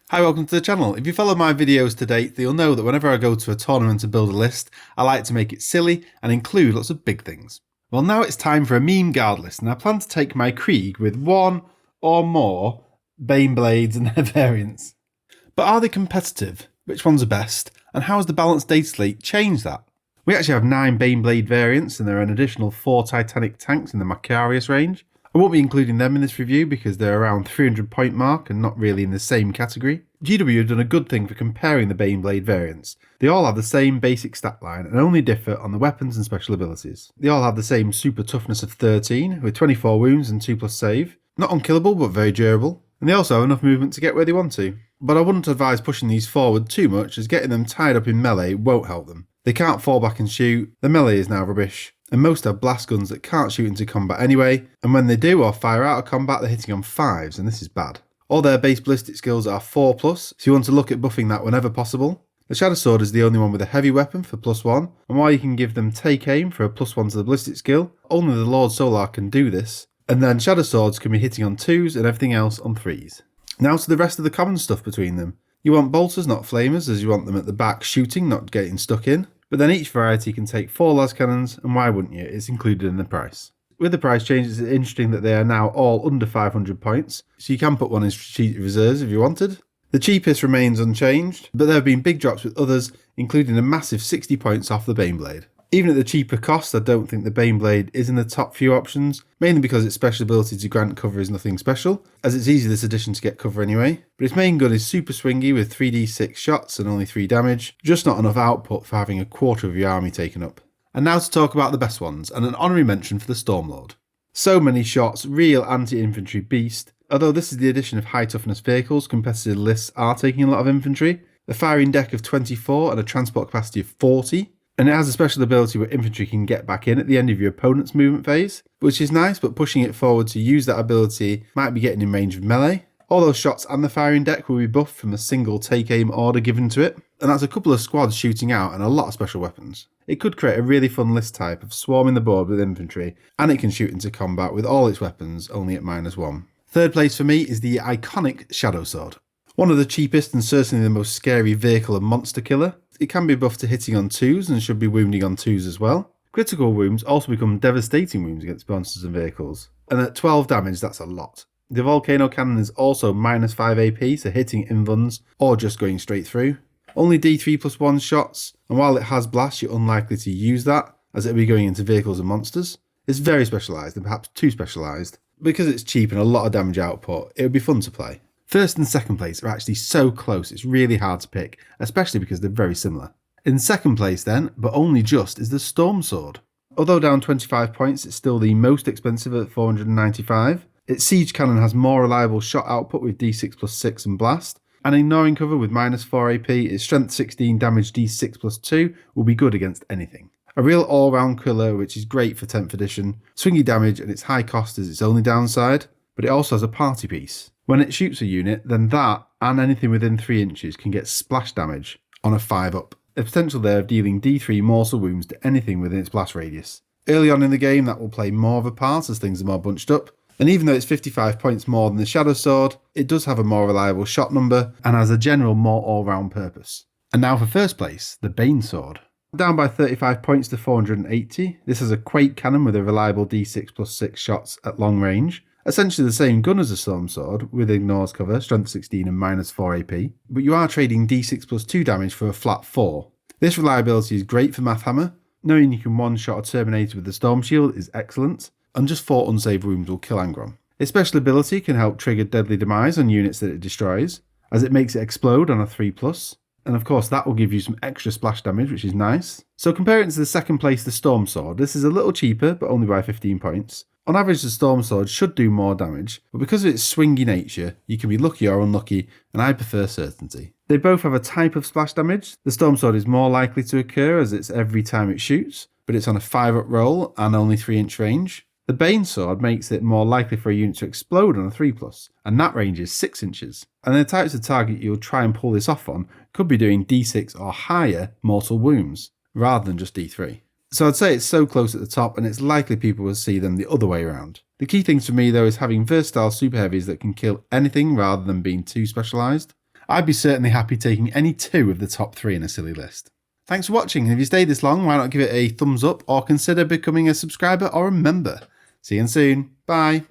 Hi, welcome to the channel. If you follow my videos to date, you'll know that whenever I go to a tournament to build a list, I like to make it silly and include lots of big things. Well, now it's time for a meme guard list, and I plan to take my Krieg with one or more Beyblades and their variants. But are they competitive? Which ones are best? And how has the balanced data slate changed that? We actually have 9 Beyblade variants, and there are an additional 4 Titanic tanks in the Macarius range. I won't be including them in this review because they're around 300 point mark and not really in the same category. GW have done a good thing for comparing the Beyblade variants. They all have the same basic stat line and only differ on the weapons and special abilities. They all have the same super toughness of 13 with 24 wounds and 2+ save. Not unkillable but very durable. And they also have enough movement to get where they want to. But I wouldn't advise pushing these forward too much, as getting them tied up in melee won't help them. They can't fall back and shoot, the melee is now rubbish, and most have blast guns that can't shoot into combat anyway, and when they do or fire out of combat they're hitting on 5s, and this is bad. All their base ballistic skills are 4+, so you want to look at buffing that whenever possible. The Shadow Sword is the only one with a heavy weapon for +1, and while you can give them take aim for a +1 to the ballistic skill, only the Lord Solar can do this, and then Shadow Swords can be hitting on 2s and everything else on 3s. Now to the rest of the common stuff between them. You want bolters, not flamers, as you want them at the back shooting, not getting stuck in. But then each variety can take 4 las cannons, and why wouldn't you? It's included in the price. With the price change, it's interesting that they are now all under 500 points, so you can put one in strategic reserves if you wanted. The cheapest remains unchanged, but there have been big drops with others, including a massive 60 points off the Baneblade. Even at the cheaper cost, I don't think the Baneblade is in the top few options, mainly because its special ability to grant cover is nothing special, as it's easy this edition to get cover anyway, but its main gun is super swingy with 3d6 shots and only 3 damage, just not enough output for having a quarter of your army taken up. And now to talk about the best ones, and an honorary mention for the Stormlord. So many shots, real anti-infantry beast, although this is the addition of high toughness vehicles, competitive lists are taking a lot of infantry, a firing deck of 24 and a transport capacity of 40, and it has a special ability where infantry can get back in at the end of your opponent's movement phase, which is nice, but pushing it forward to use that ability might be getting in range of melee. All those shots and the firing deck will be buffed from a single take aim order given to it, and that's a couple of squads shooting out and a lot of special weapons. It could create a really fun list type of swarming the board with infantry, and it can shoot into combat with all its weapons only at -1. Third place for me is the iconic Shadow Sword. One of the cheapest and certainly the most scary vehicle and monster killer. It can be buffed to hitting on 2s and should be wounding on 2s as well. Critical wounds also become devastating wounds against monsters and vehicles, and at 12 damage that's a lot. The Volcano Cannon is also -5 AP, so hitting invuns or just going straight through. Only D3+1 shots, and while it has blast you're unlikely to use that, as it will be going into vehicles and monsters. It's very specialised and perhaps too specialised. Because it's cheap and a lot of damage output, it would be fun to play. First and second place are actually so close it's really hard to pick, especially because they're very similar. In second place then, but only just, is the Storm Sword. Although down 25 points, it's still the most expensive at 495. Its siege cannon has more reliable shot output with D6+6 and blast, and ignoring cover with -4 AP, its strength 16 damage D6+2 will be good against anything. A real all-round killer which is great for 10th edition, swingy damage and its high cost is its only downside, but it also has a party piece. When it shoots a unit, then that and anything within 3 inches can get splash damage on a 5+, a potential there of dealing D3 morsel wounds to anything within its blast radius. Early on in the game that will play more of a part as things are more bunched up, and even though it's 55 points more than the Shadow Sword, it does have a more reliable shot number and has a general more all-round purpose. And now for first place, the Bane Sword. Down by 35 points to 480, this has a Quake cannon with a reliable D6+6 shots at long range. Essentially the same gun as a Storm Sword, with ignores cover, strength 16 and -4 AP, but you are trading D6+2 damage for a flat 4. This reliability is great for Mathhammer. Knowing you can one-shot a Terminator with the Storm Shield is excellent, and just 4 unsaved wounds will kill Angron. Its special ability can help trigger deadly demise on units that it destroys, as it makes it explode on a 3+, and of course that will give you some extra splash damage, which is nice. So comparing it to the second place, the Storm Sword, this is a little cheaper, but only by 15 points. On average, the Storm Sword should do more damage, but because of its swingy nature, you can be lucky or unlucky, and I prefer certainty. They both have a type of splash damage. The Storm Sword is more likely to occur as it's every time it shoots, but it's on a 5+ roll and only 3-inch range. The Bane Sword makes it more likely for a unit to explode on a 3+, and that range is 6 inches. And the types of target you'll try and pull this off on could be doing D6 or higher mortal wounds, rather than just D3. So I'd say it's so close at the top, and it's likely people will see them the other way around. The key things for me though is having versatile super heavies that can kill anything rather than being too specialised. I'd be certainly happy taking any 2 of the top 3 in a silly list. Thanks for watching, and if you stayed this long, why not give it a thumbs up or consider becoming a subscriber or a member. See you soon. Bye.